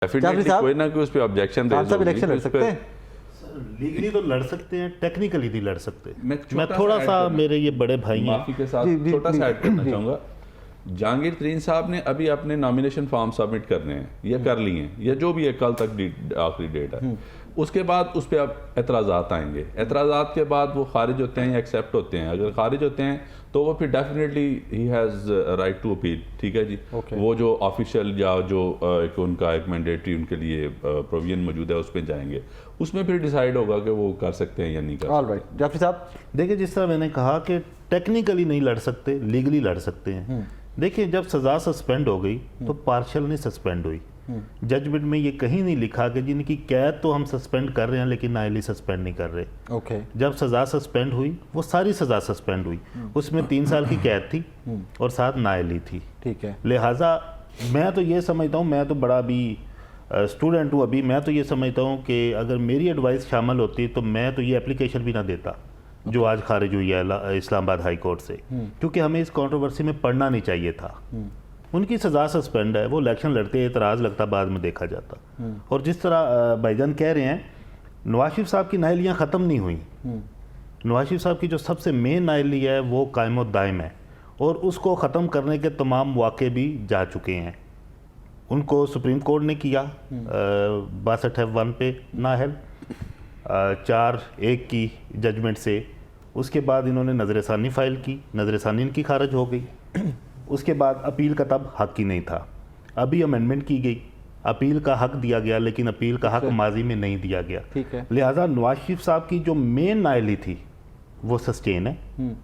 Definitely कोई ना कोई उस पे ऑब्जेक्शन खान साहब इलेक्शन लड़ सकते हैं? लीगली तो लड़ सकते हैं, टेक्निकली नहीं लड़ सकते। मैं मैं थोड़ा सा मेरे ये बड़े भाई हैं, माफी के साथ छोटा सा ऐड करना चाहूँगा। जहांगीर तरीन साहब ने अभी अपने नॉमिनेशन फॉर्म सबमिट करने हैं या कर लिए हैं या जो भी है, कल तक आखिरी डेट है। उसके बाद उस पर अब एतराज़ात आएंगे। एतराज़ात के बाद वो खारिज होते हैं या एक्सेप्ट होते हैं। अगर खारिज होते हैं तो वो फिर definitely he has right to appeal. ठीक है जी। वो जो ऑफिशियल या जो एक उनका एक मैंडेटरी उनके लिए प्रोविजन मौजूद है उस पर जाएंगे। उसमें फिर डिसाइड होगा कि वो कर सकते हैं या नहीं कर सकते। ऑलराइट जाफरी साहब, देखिए जिस तरह मैंने कहा कि टेक्निकली नहीं लड़ सकते, लीगली लड़ सकते हैं। देखिए जब सज़ा सस्पेंड हो गई तो पार्शल नहीं सस्पेंड हुई। जजमेंट में ये कहीं नहीं लिखा कि जिनकी कैद तो हम सस्पेंड कर रहे हैं लेकिन नाइली सस्पेंड नहीं कर रहे। ओके। जब सज़ा सस्पेंड हुई वो सारी सज़ा सस्पेंड हुई। उसमें 3 साल की कैद थी और 7 नाइली थी। ठीक है। लिहाजा मैं तो ये समझता हूँ, मैं तो बड़ा अभी स्टूडेंट हूँ अभी, मैं तो ये समझता हूँ कि अगर मेरी एडवाइस शामिल होती तो मैं तो ये एप्लीकेशन भी ना देता जो आज खारिज हुई है इस्लामाबाद हाई कोर्ट से, क्योंकि हमें इस कंट्रोवर्सी में पढ़ना नहीं चाहिए था। उनकी सज़ा सस्पेंड है, वो इलेक्शन लड़ते एतराज़ लगता, बाद में देखा जाता। और जिस तरह भाईजान कह रहे हैं, नवाज शरीफ साहब की नाइलियाँ ख़त्म नहीं हुई। नवाज शरीफ साहब की जो सबसे मेन नाइली है वो कायम दायम है और उसको ख़त्म करने के तमाम वाक़े भी जा चुके हैं। उनको सुप्रीम कोर्ट ने किया 62F1 पे नाअहल 4-1 की जजमेंट से। उसके बाद इन्होंने नज़रसानी फ़ाइल की, नज़रसानी इनकी खारिज हो गई। उसके बाद अपील का तब हक ही नहीं था। अभी अमेंडमेंट की गई, अपील का हक दिया गया, लेकिन अपील का हक माजी में नहीं दिया गया। ठीक है। लिहाजा नवाज शरीफ साहब की जो मेन नाइली थी वो सस्टेन है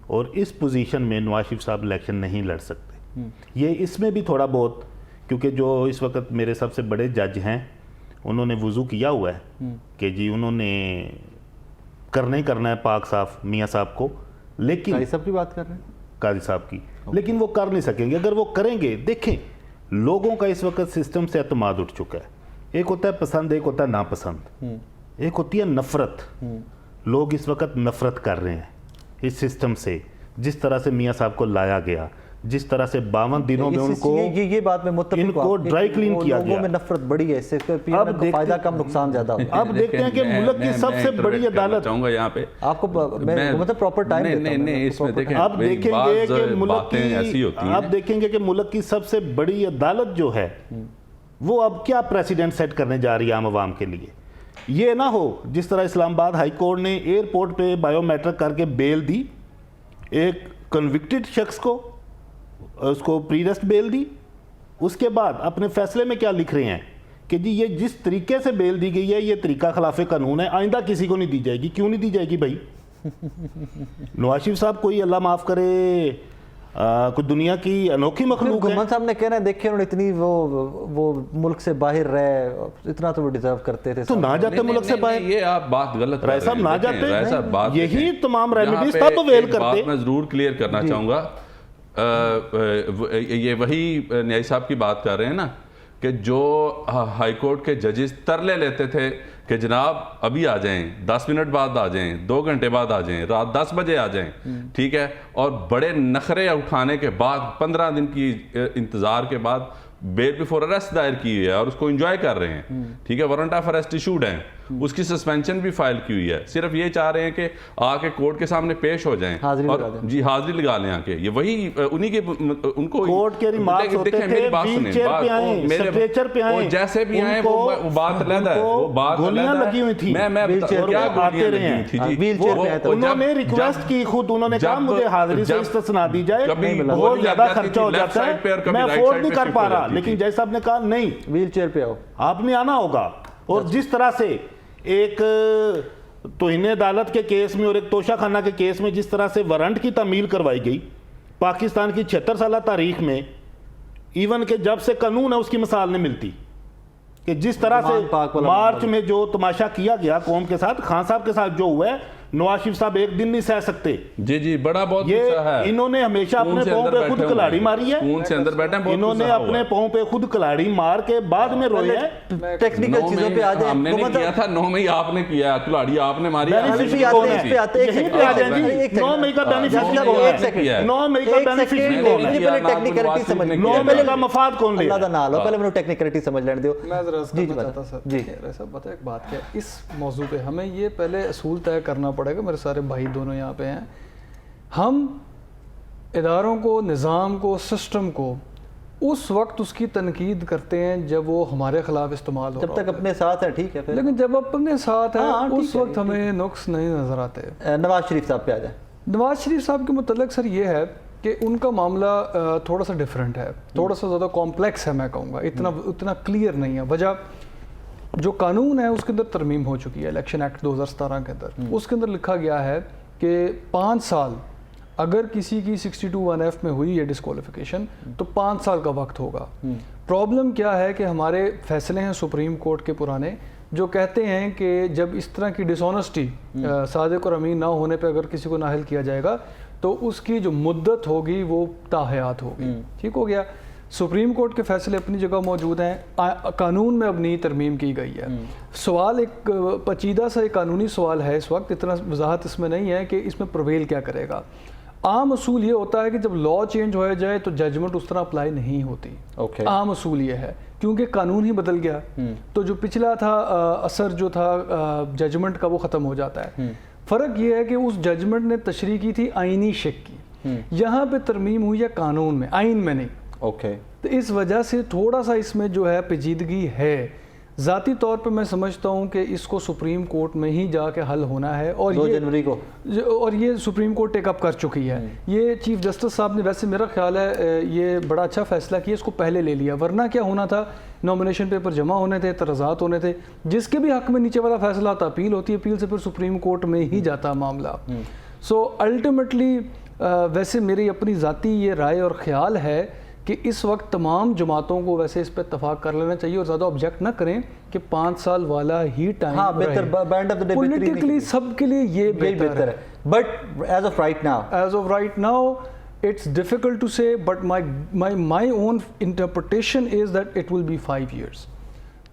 और इस पोजीशन में नवाज शरीफ साहब इलेक्शन नहीं लड़ सकते। ये इसमें भी थोड़ा बहुत, क्योंकि जो इस वक्त मेरे सबसे बड़े जज हैं उन्होंने वुज़ू किया हुआ है कि जी उन्होंने करना ही करना है पाक साहब मियाँ साहब को, लेकिन काजी साहब की बात कर रहे हैं, काजी साहब की, लेकिन वो कर नहीं सकेंगे। अगर वो करेंगे, देखें लोगों का इस वक्त सिस्टम से एतमाद उठ चुका है। एक होता है पसंद, एक होता है नापसंद, एक होती है नफ़रत। लोग इस वक्त नफ़रत कर रहे हैं इस सिस्टम से, जिस तरह से मियाँ साहब को लाया गया, जिस तरह से 52 दिनों में उनको ये बात में मुत्तफ़िक़ हूं, इनको ड्राई क्लीन किया गया। लोगों में नफरत बढ़ी है, इससे फायदा कम नुकसान ज्यादा होगा। अब देखते हैं कि मुल्क की सबसे बड़ी अदालत, चाहूंगा यहाँ पे आपको मैं मतलब प्रॉपर टाइम नहीं इसमें देखें, अब देखेंगे कि मुल्क की ऐसी होती हैं। अब देखेंगे कि मुल्क की सबसे बड़ी अदालत जो है वो अब क्या प्रेसिडेंट सेट करने जा रही है आम आवाम के लिए। ये ना हो जिस तरह इस्लामाबाद हाई कोर्ट ने एयरपोर्ट पे बायोमेट्रिक करके बेल दी एक कन्विक्टेड शख्स को, उसको प्री रेस्ट बेल दी। उसके बाद अपने फैसले में क्या लिख रहे हैं कि जी ये जिस तरीके से बेल दी गई है ये तरीका खिलाफ कानून है, आइंदा किसी को नहीं दी जाएगी। क्यों नहीं दी जाएगी भाई? नवाज शरीफ साहब कोई अल्लाह माफ़ करे कोई दुनिया की अनोखी मखलूक है। घुमन साहब ने कहना है देखिए उन्होंने इतनी वो मुल्क से बाहर रहे, इतना तो वो डिजर्व करते थे, तो ना जाते मुल्क से बाहर। ये आप बात गलत राय साहब ना जाते, यही तमाम रेमेडीज यहाँ तब अवेल करते। मैं जरूर क्लियर करना चाहूँगा, ये वही न्याय साहब की बात कर रहे हैं ना कि जो हाई कोर्ट के जजेस तरले लेते थे कि जनाब अभी आ जाएं, 10 मिनट बाद आ जाएं, 2 घंटे बाद आ जाएं, रात 10 बजे आ जाएं, ठीक है, और बड़े नखरे उठाने के बाद 15 दिन की इंतज़ार के बाद बेल बिफोर अरेस्ट दायर की हुई है और उसको एंजॉय कर रहे हैं, ठीक है, वारंट ऑफ अरेस्ट इशूड है, उसकी सस्पेंशन भी फाइल की हुई है। सिर्फ ये चाह रहे हैं कि आके कोर्ट के सामने पेश हो जाएं और जी हाजिरी लगा लें आके। ये वही उन्हीं के उनको कोर्ट के रिमार्क्स होते थे, व्हीलचेयर पे आए, स्ट्रेचर पे आए, जैसे भी आए वो बात अलग है, वो बात गोलियां लगी हुई थी, मैं क्या आते रहे हैं। उन्होंने रिक्वेस्ट की, खुद उन्होंने कहा मुझे हाजिरी से इस्तिस्ना दी जाए, बहुत ज्यादा खर्चा हो जाता है, मैं अफोर्ड नहीं कर पा रहा। लेकिन जैसा आपने कहा नहीं, व्हीलचेयर पे आओ, आपने आना होगा। और जिस तरह से एक तौहीन अदालत के केस में और एक तोशाखाना के केस में जिस तरह से वारंट की तामील करवाई गई पाकिस्तान की 76 साल तारीख में, इवन के जब से कानून है उसकी मिसाल नहीं मिलती कि जिस तरह से मार्च में जो तमाशा किया गया कौम के साथ, खान साहब के साथ जो हुआ है, नवाज शरीफ साहब एक दिन नहीं सह सकते। जी जी, बड़ा बहुत ये गुस्सा है। इन्होंने हमेशा अपने पाँव पे खुद कुल्हाड़ी मारी है, खून से अंदर बैठे हैं, बहुत इन्होंने गुस्सा अपने हुआ। पाँव पे खुद कुल्हाड़ी मार के बाद में रोए हैं। टेक्निकल 9 चीजों में पे आ जाए। हमने नहीं मोहम्मद किया था, 9 में ही आपने किया, कुल्हाड़ी आपने मारी। बेनिफिशियरी आते कौन हैं, है? इस पे आते हैं, एक यहीं सेकंड, पे आ जाए एक जी। सेकंड। 9 मई का बेनिफिशियरी एक कौन है? सेकंड। 9 मई का बेनिफिशियरी कौन है? पहले टेक्निकलिटी समझ लो। 9 मई का मफाद कौन ले अल्लाह रहा दा ना लो, पहले मैंने टेक्निकलिटी समझ लेने दो। मैं ज़रा जी, इसका चाहता सर जी। ऐसा पता है एक बात क्या है, इस मौजू पे हमें ये पहले असूल तय करना पड़ेगा। मेरे सारे भाई दोनों यहाँ पे हैं, हम इदारों को, निज़ाम को, सिस्टम को उस वक्त उसकी तनकीद करते हैं जब वो हमारे खिलाफ इस्तेमाल हो जब रहा तक अपने साथ है ठीक है होता है। फिर। लेकिन जब अपने साथ है हाँ, ठीक उस है, वक्त हमें नुक्स नहीं नज़र आते। नवाज शरीफ साहब पे आ जाए। नवाज शरीफ साहब के मुतल्लिक सर ये है कि उनका मामला थोड़ा सा डिफरेंट है, थोड़ा सा ज़्यादा कॉम्प्लेक्स है, मैं कहूँगा उतना क्लियर नहीं है। वजह जो कानून है उसके अंदर तरमीम हो चुकी है, इलेक्शन एक्ट 2017 के अंदर। उसके अंदर लिखा गया है कि 5 साल अगर किसी की 62(1)(f) में हुई है डिस्क्वालिफिकेशन तो 5 साल का वक्त होगा। प्रॉब्लम क्या है कि हमारे फैसले हैं सुप्रीम कोर्ट के पुराने जो कहते हैं कि जब इस तरह की डिसऑनेस्टी सादिक और अमीन ना होने पे अगर किसी को नाअहल किया जाएगा तो उसकी जो मुद्दत होगी वो ताहयात होगी। ठीक हो गया। सुप्रीम कोर्ट के फैसले अपनी जगह मौजूद हैं, कानून में अब नई तरमीम की गई है। सवाल एक पेचीदा सा एक कानूनी सवाल है, इस वक्त इतना वजाहत इसमें नहीं है कि इसमें प्रवेल क्या करेगा। आम असूल ये होता है कि जब लॉ चेंज हो जाए तो जजमेंट उस तरह अप्लाई नहीं होती। आम असूल ये है क्योंकि कानून ही बदल गया, तो जो पिछला था असर जो था जजमेंट का वो ख़त्म हो जाता है। फ़र्क ये है कि उस जजमेंट ने तशरीह की थी आइनी शिक की, यहाँ पे तरमीम हुई है कानून में, आइन में नहीं। तो इस वजह से थोड़ा सा इसमें जो है पेचीदगी है। ज़ाती तौर पे मैं समझता हूँ कि इसको सुप्रीम कोर्ट में ही जाके हल होना है और 2 जनवरी को, और ये सुप्रीम कोर्ट टेकअप कर चुकी है। ये चीफ जस्टिस साहब ने, वैसे मेरा ख्याल है ये बड़ा अच्छा फैसला किया, इसको पहले ले लिया, वरना क्या होना था, नॉमिनेशन पेपर जमा होने थे, तराजात होने थे, जिसके भी हक में नीचे वाला फैसला आता अपील होती है, अपील से फिर सुप्रीम कोर्ट में ही जाता मामला। सो अल्टीमेटली वैसे मेरी अपनी ज़ाती ये राय और ख्याल है कि इस वक्त तमाम जमातों को वैसे इस पर इतफाक कर लेना चाहिए और ज़्यादा ऑब्जेक्ट ना करें कि 5 साल वाला ही टाइम। हाँ, बेहतर band of the day politically सबके लिए ये बेहतर है। But as of right now it's difficult to say, but my own interpretation is that it will be 5 years.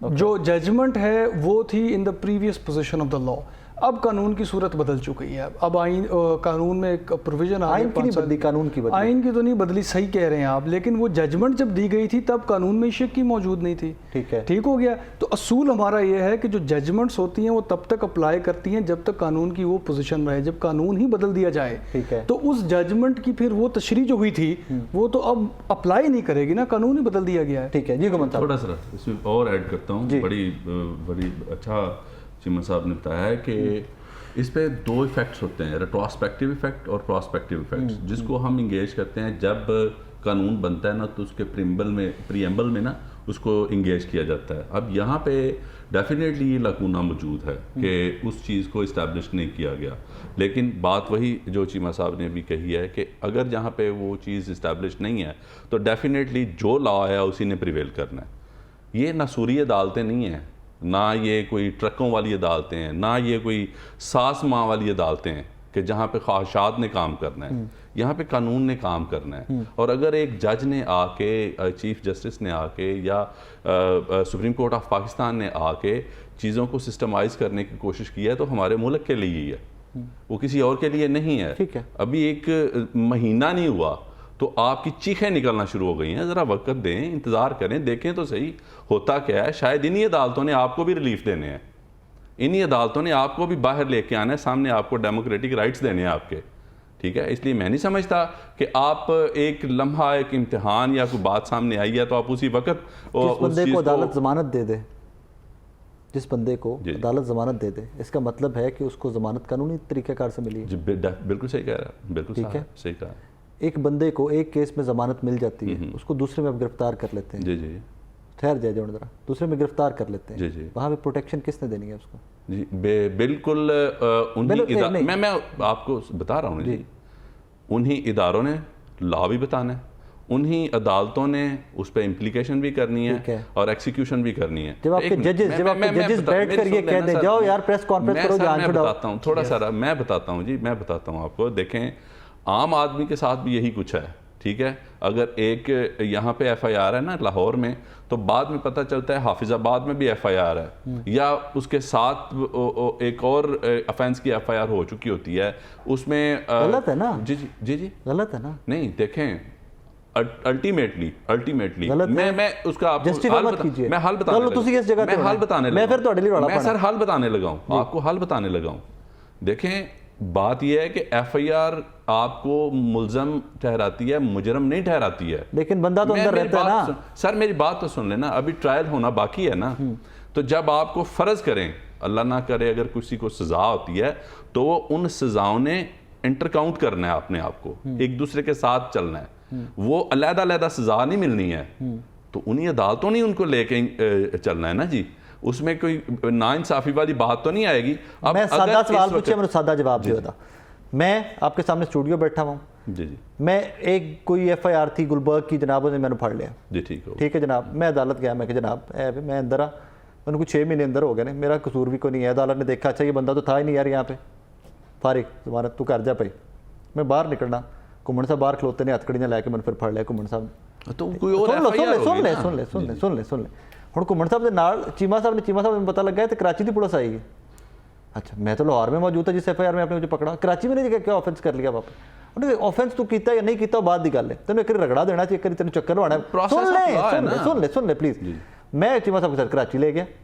जो जजमेंट है वो थी in the previous position of the law. अब कानून की सूरत बदल चुकी है। अब आइन कानून में एक प्रोविजन आ आइन की नहीं बदली, कानून की बदली। आइन की तो नहीं बदली, सही कह रहे हैं आप, लेकिन वो जजमेंट जब दी गई थी तब कानून में शिक की मौजूद नहीं थी। ठीक है, ठीक हो गया। तो असूल हमारा ये है कि जो जजमेंट्स होती हैं वो तब तक अप्लाई करती हैं जब तक कानून की वो पोजीशन रहे। जब कानून ही बदल दिया जाए, ठीक है, तो उस जजमेंट की फिर वो तशरीह जो हुई थी वो तो अब अप्लाई नहीं करेगी ना, कानून ही बदल दिया गया है। ठीक है जी। थोड़ा सा इसमें और ऐड करता हूँ, बड़ी अच्छा चीमा साहब ने बताया है कि इस पे 2 इफेक्ट्स होते हैं, रेट्रोस्पेक्टिव इफेक्ट और प्रोस्पेक्टिव इफेक्ट्स, जिसको हम इंगेज करते हैं जब कानून बनता है ना तो उसके प्रीएम्बल में ना उसको इंगेज किया जाता है। अब यहाँ पे डेफिनेटली ये लकूना मौजूद है कि उस चीज़ को इस्टेब्लिश नहीं किया गया, लेकिन बात वही जो चीमा साहब ने भी कही है कि अगर जहाँ पे वो चीज़ इस्टेब्लिश नहीं है तो डेफिनेटली जो लॉ है उसी ने प्रिवेल करना है। ये नसूरी अदालतें नहीं हैं, ना ये कोई ट्रकों वाली अदालतें हैं, ना ये कोई सास माँ वाली अदालतें हैं कि जहाँ पे ख्वाहिशात ने काम करना है। यहाँ पे कानून ने काम करना है। और अगर एक जज ने आके, चीफ जस्टिस ने आके या सुप्रीम कोर्ट ऑफ पाकिस्तान ने आके चीज़ों को सिस्टमाइज़ करने की कोशिश की है तो हमारे मुल्क के लिए ही है, वो किसी और के लिए नहीं है। ठीक है। अभी 1 महीना नहीं हुआ तो आपकी चीखें निकलना शुरू हो गई हैं। ज़रा वक्त दें, इंतज़ार करें, देखें तो सही होता क्या है। शायद इन्हीं अदालतों ने आपको भी रिलीफ देने हैं, इन्हीं अदालतों ने आपको भी बाहर लेके आना है, सामने आपको डेमोक्रेटिक राइट्स देने हैं आपके। ठीक है, इसलिए मैं नहीं समझता कि आप एक लम्हा, एक इम्तिहान या कोई बात सामने आई है तो आप उसी वक्त जिस बंदे को अदालत ज़मानत दे दे, जिस बंदे को अदालत ज़मानत दे दे, इसका मतलब है कि उसको ज़मानत कानूनी तरीक़ेकार से मिली है। बिल्कुल सही कह रहा है, बिल्कुल ठीक है, सही कहा। एक बंदे को एक केस में ज़मानत मिल जाती है, उसको दूसरे में आप गिरफ्तार कर लेते हैं। जी जी, ठहर जाए जो ज़रा, दूसरे में गिरफ्तार कर लेते हैं। जी जी, वहाँ पे प्रोटेक्शन किसने देनी है उसको? जी बिल्कुल मैं आपको बता रहा हूँ जी, उन्हीं इदारों ने लॉ भी बताना है उन्हीं अदालतों ने उस पर इम्प्लीकेशन भी करनी ठीक है। और एक्सिक्यूशन भी करनी है। जब आपके एक मिनट, जजेस मैं- जब आपके मैं- मैं जजेस बता- बैठ मेरी कर ये सुन कह लेना दें सर। जाओ यार प्रेस कॉन्फ्रेंस करो, जान मैं छुड़ाओ। बताता हूँ थोड़ा सा, मैं बताता हूँ जी, मैं बताता हूँ आपको। देखें, आम आदमी के साथ भी यही कुछ है, ठीक है। अगर एक यहाँ पे FIR है ना लाहौर में, तो बाद में पता चलता है हाफिजाबाद में भी FIR है, या उसके साथ एक और ऑफेंस की FIR हो चुकी होती है, उसमें गलत है ना? जी जी जी जी, गलत है ना? नहीं देखें, अल्टीमेटली गलत है। मैं उसका आपको Justify हल मत कीजिए। मैं हल बताने चलो, लगा। तुसी इस जगह मैं पे हल होना। बताने मैं लगा। फिर ਤੁਹਾਡੇ ਲਈ रौला मैं पाना। सर हल बताने लगा हूं, आपको हल बताने लगा हूं। देखें, बात यह है कि FIR आपको मुल्जम ठहराती है, मुजरम नहीं ठहराती है। लेकिन बंदा तो अंदर मेरी रहता है बात ना। सर मेरी बात तो सुन लेना, अभी ट्रायल होना बाकी है ना। तो जब आपको फर्ज करें, अल्लाह ना करे अगर किसी को सजा होती है, तो वो उन सजाओं ने इंटरकाउंट करना है अपने आप को, एक दूसरे के साथ चलना है। वो अलग-अलग सजा नहीं मिलनी है, तो उन्हीं अदालतों ने उनको लेके चलना है ना जी। उसमें कोई नाइंसाफी वाली बात तो नहीं आएगी। अब मैं सादा अगर इस सवाल वक्त- पूछे, मैंने सादा जवाब दिया था। मैं आपके सामने स्टूडियो बैठा हूँ, जी जी मैं एक कोई FIR थी गुलबर्ग की, जनाब ने मैंने फड़ लिया, जी, ठीक हो ठीक है जनाब। मैं अदालत गया, मैं कि जनाब मैं अंदर आ, मैंने कुछ 6 महीने अंदर हो गए ने, मेरा कसूर भी कोई नहीं है। अदालत ने देखा, अच्छा ये बंदा तो था ही नहीं यार यहाँ पे, फारिग जमानत, तू कर जा भाई। मैं बाहर निकलना, घुमन साहब बाहर खलोते ने हथकड़ियां लैके मैंने फिर फड़ लिया। घुमन साहब तो कोई और सुन लो FIR होगी सुन ले ना। सुन ले सुन ले सुन ले सुन ले हुण घुमन साहब के नाल चीमा साहब ने पता लगा है तो कराची की पुलिस आई है। अच्छा, मैं तो लाहौर में मौजूद था जिस FIR में आपने मुझे पकड़ा, कराची में नहीं क्या ऑफेंस कर लिया वापस? उन्होंने ऑफेंस तू किया या नहीं किया बात की गल है, तेन एक रगड़ा देना चाहिए, एक तेन चक्कर लवाना। Process of law है ना। सुन ले प्लीज। मैं चीमा साहब के साथ कराची ले गया,